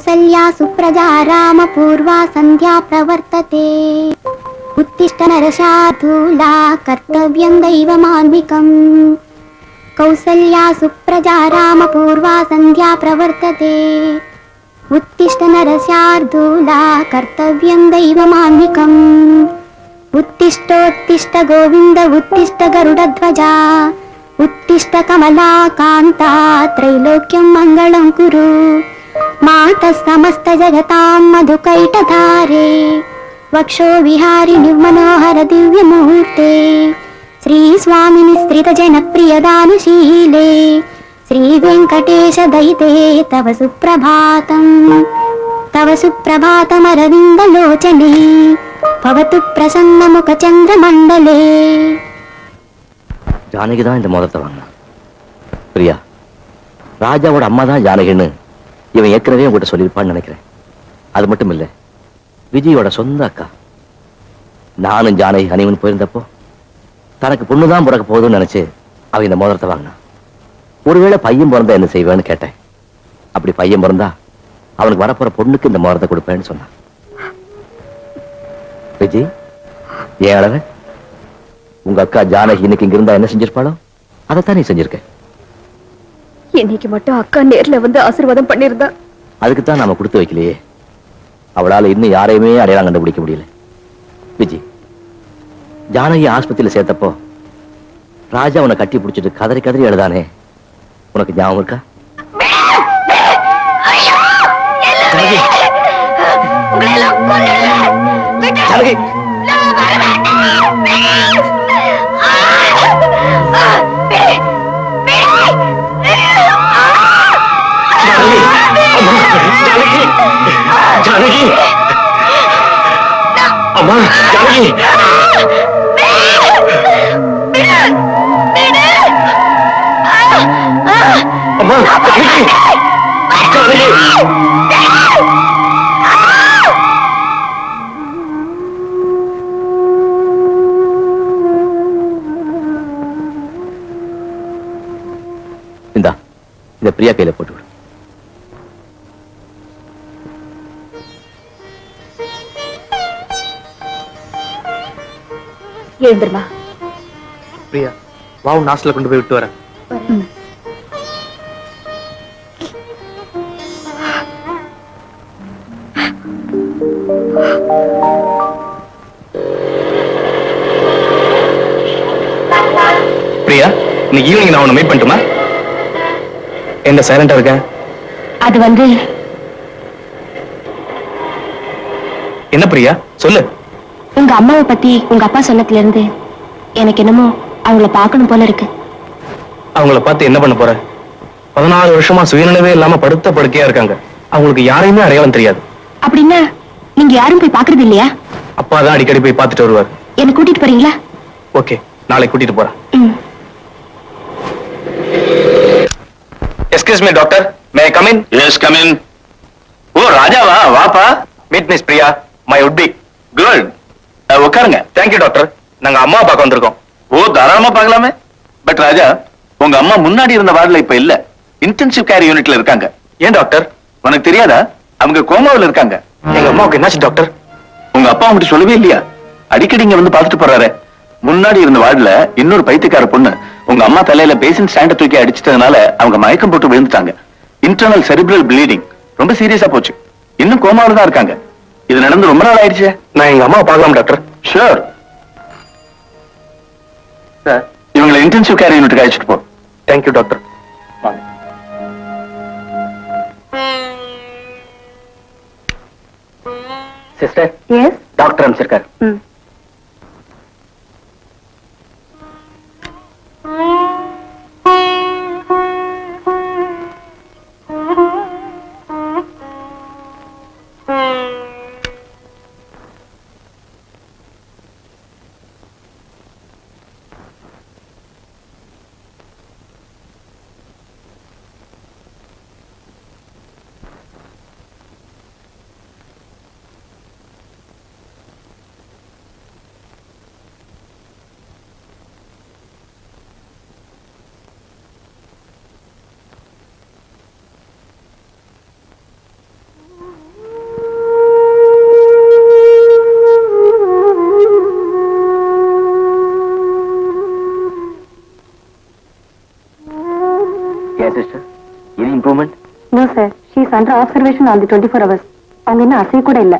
कौसल्या सुप्रजा रामपूर्वा सन्ध्या प्रवर्तते उत्तिष्ठ नरशार्दूला कर्तव्यं दैवमान्विकम् कौसल्या सुप्रजा रामपूर्वा सन्ध्या प्रवर्तते उत्तिष्ठ नरशार्दूला कर्तव्यं दैवमान्विकम् उत्तिष्ठोत्तिष्ठ गोविन्द उत्तिष्ठ गरुडध्वजा उत्तिष्ठ कमला कान्ता त्रैलोक्यं मङ्गलं कुरु मातः समस्त जगतां मधुकैटधारे वक्षो विहारिणि मनोहर दिव्यमूर्ते श्री स्वामिनि स्त्रित जनप्रिय दानशीले श्री वेंकटेश दयिते तव सुप्रभातमरविन्दलोचने भवतु प्रसन्न मुख चन्द्रमण्डले ஜானகி தான் இந்த மோதிரத்தை வாங்கினா. பிரியா, ராஜாவோட அம்மா தான் ஜானகின்னு இவன் ஏற்கனவே உங்ககிட்ட சொல்லியிருப்பான்னு நினைக்கிறேன். அது மட்டும் இல்ல, விஜயோட சொந்த அக்கா. நானும் ஜானகி ஹனிமூன் போயிருந்தப்போ தனக்கு பொண்ணுதான் பிறக்க போகுதுன்னு நினைச்சு அவன் இந்த மோதிரத்தை வாங்கினான். ஒருவேளை பையன் பிறந்தா என்ன செய்வேன்னு கேட்டேன். அப்படி பையன் பிறந்தா அவனுக்கு வரப்போற பொண்ணுக்கு இந்த மோதிரத்தை கொடுப்பேன்னு சொன்னான். விஜய், ஏன் அளவு உங்க அக்கா ஜானகி இன்னைக்கு இங்க இருந்தா என்ன செஞ்சிருப்பாளோ அதைத்தான் நீ செஞ்சிருக்க. இன்னைக்கு மட்டும் அக்கா நேர்ல வந்து ஆசீர்வாதம் பண்ணிருந்தா. அதுக்குத்தான் நாம கொடுத்து வைக்கலையே. அவளால இன்னும் யாரையுமே அடையாளம் கண்டுபிடிக்க முடியல. விஜய், ஜானகி ஆஸ்பத்திரியில சேர்த்தப்போ ராஜா உன்னை கட்டி பிடிச்சிட்டு கதறி கதறி எழுதானே, உனக்கு ஞாபகம் இருக்கா? ஜானகி, ஜானகி, அம்மா, ஜானகி, அம்மா, ஜானகி, ஜானகி. இந்தா, இந்த பிரியா கையில போட்டு விடு. எழுந்துருமா. பிரியா, வா, உன் ஹாஸ்டல்ல கொண்டு போய் விட்டு வரேன். பிரியா, இன்னைக்கு ஈவினிங் நான் உன்னை மீட் பண்ணட்டுமா? என்ன சைலண்டா இருக்க? அது வந்து என்ன பிரியா, சொல்லு. உங்க அம்மாவை பத்தி உங்க அப்பா சொன்னதுல இருந்து எனக்கு என்னமோ அவங்கள பார்க்கணும் போல இருக்கு. அவங்கள பார்த்து என்ன பண்ண போற? 14 வருஷமா சுயநினைவே இல்லாம படுத்த படுக்கையா இருக்காங்க. அவங்களுக்கு யாரையுமே அடையாளம் தெரியாது. அப்படின்னா நீங்க யாரும் போய் பாக்குறது இல்லையா? அப்பா தான் அடிக்கடி போய் பார்த்துட்டு வருவார். என்ன கூட்டிட்டு போறீங்களா? ஓகே, நாளைக்கு கூட்டிட்டு போறேன். Excuse me doctor, may I come in? Yes, come in. ஓ, ராஜாவா? வாப்பா. Meet miss Priya, my would be. Good. உட்காருங்க. Thank you doctor. நாங்க அம்மா பார்க்க வந்திருக்கோம். ஓ, தாராளமா பார்க்கலாமே. பட் ராஜா, உங்க அம்மா முன்னாடி இருந்த வார்டுல இப்ப இல்ல, இன்டென்சிவ் கேர் யூனிட்ல இருக்காங்க. ஏன் டாக்டர்? உனக்கு தெரியாதா? அவங்க கோமாவில் இருக்காங்க. எங்க அம்மாவுக்கு என்னாச்சு டாக்டர்? உங்க அப்பா உங்ககிட்ட சொல்லவே இல்லையா? அடிக்கடி இங்க வந்து பார்த்துட்டு போறாரு. முன்னாடி இருந்த வார்டுல இன்னொரு பைத்தியக்கார பொண்ணு உங்க அம்மா தலையில பேசின் ஸ்டாண்ட தூக்கி அடிச்சிட்டதுனால அவங்க மயக்கம் போட்டு விழுந்துட்டாங்க. இன்டர்னல் செரிப்ரல் ப்ளீடிங் ரொம்ப சீரியஸா போச்சு. இன்னும் கோமாவில் தான் இருக்காங்க. இது நடந்து ரொம்ப நாள் ஆயிடுச்சு. நான் எங்க அம்மாவை பார்க்கலாம் டாக்டர். ஷூர். இவங்களை இன்டென்சிவ் கேர் யூனிட்டுக்கு அழைச்சிட்டு போ. Thank you doctor. Sister, yes doctor அனுப்பிச்சிருக்காரு. ஏன் சிஸ்டர், இது improvement? No sir, she is under observation on the 24 hours. அவங்க இன்னும் அசைய கூட இல்ல.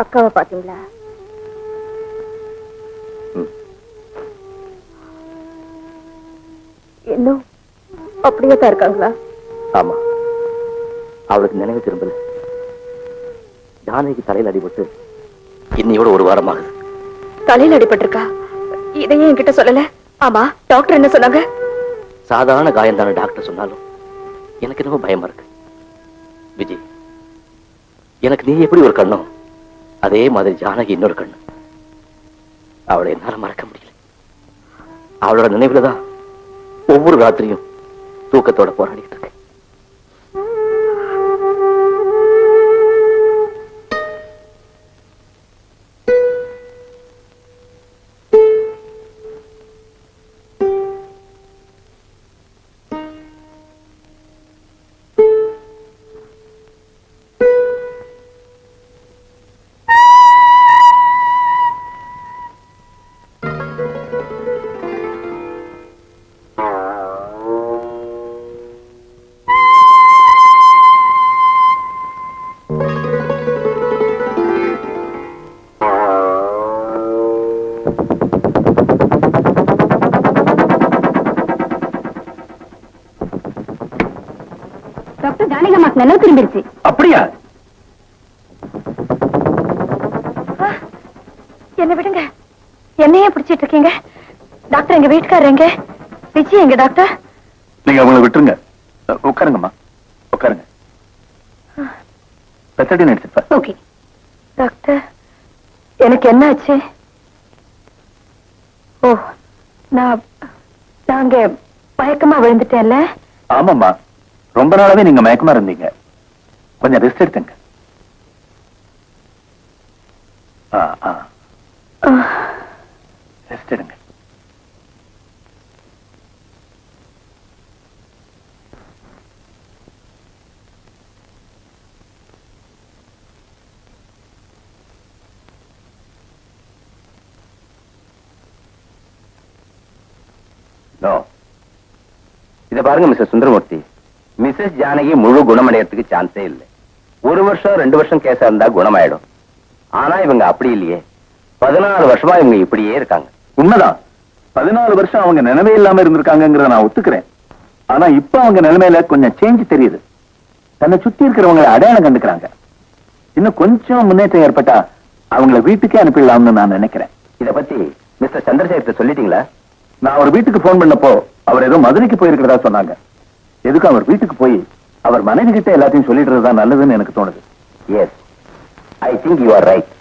அக்காவை பாத்தீங்களா? இன்னும் அப்படியே தான் இருக்காங்களா? ஆமா, அவளுக்கு நினைவு திரும்பல. ஜானகிக்கு தலையில் அடிபட்டு இன்னையோட ஒரு வாரம் ஆகுது. தலையில் அடிபட்டிருக்கா? இதையே என்கிட்ட சொல்லல. ஆமா, டாக்டர் என்ன சொன்னாங்க? சாதாரண காயம் தானே டாக்டர் சொன்னாலும் எனக்கு என்னவோ பயமா இருக்கு. விஜய், எனக்கு நீ எப்படி ஒரு கண்ணோ அதே மாதிரி ஜானகி இன்னொரு கண்ணு. அவளை என்னால மறக்க முடியல. அவளோட நினைவுலதான் ஒவ்வொரு ராத்திரியும் தூக்கத்தோட போராடிட்டு இருக்கேன். டாக்டர், ஜானகம்மாக்கு நினைவு திரும்பிடுச்சு. அப்படியா? என்ன விடுங்க, என்னையே பிடிச்சிட்டு இருக்கீங்க. டாக்டர், எங்க வீட்டுக்காரர் எங்க? விஜய் எங்க டாக்டர்? நீங்க அவங்களை விட்டுருங்க. உட்காருங்கம்மா, உட்காருங்க. பெத்தடி நடிச்சிருப்பா. ஓகே டாக்டர், எனக்கு என்ன ஆச்சு? ஓ, நாங்க மயக்கமா விழுந்துட்டேன்ல? ஆமாம்மா, ரொம்ப நாளாவே நீங்க மயக்கமா இருந்தீங்க. கொஞ்சம் ரெஸ்ட் எடுத்துங்க. ரெஸ்ட் எடுங்க. இத பாருங்க மிஸ்டர் சுந்தரமூர்த்தி, மிஸ்ஸஸ் ஜானகி முழு குணமடையறதுக்கு சான்ஸே இல்லை. 1 வருஷம் 2 வருஷம் கேஸா இருந்தா குணமாயிடும். ஆனா இவங்க அப்படி இல்லையே. 14 வருஷமா இவங்க இப்படியே இருக்காங்க. உண்மைதான், 14 வருஷம் அவங்க நினைவே இல்லாம இருந்திருக்காங்கிறத நான் ஒத்துக்கிறேன். ஆனா இப்ப அவங்க நிலைமையில கொஞ்சம் சேஞ்ச் தெரியுது. தன்னை சுத்தி இருக்கிறவங்களை அடையாளம் கண்டுக்கிறாங்க. இன்னும் கொஞ்சம் முன்னேற்றம் ஏற்பட்டா அவங்கள வீட்டுக்கே அனுப்பிடலாம்னு நான் நினைக்கிறேன். இத பத்தி மிஸ்டர் சந்திரசேகர் சொல்லிட்டீங்களா? நான் அவர் வீட்டுக்கு போன் பண்ணப்போ அவர் ஏதோ மதுரைக்கு போயிருக்கிறதா சொன்னாங்க. எதுக்கு அவர் வீட்டுக்கு போய் அவர் மனைவி கிட்ட எல்லாத்தையும் சொல்லிடுறதுதான் நல்லதுன்னு எனக்கு தோணுது. Yes, I think you are right.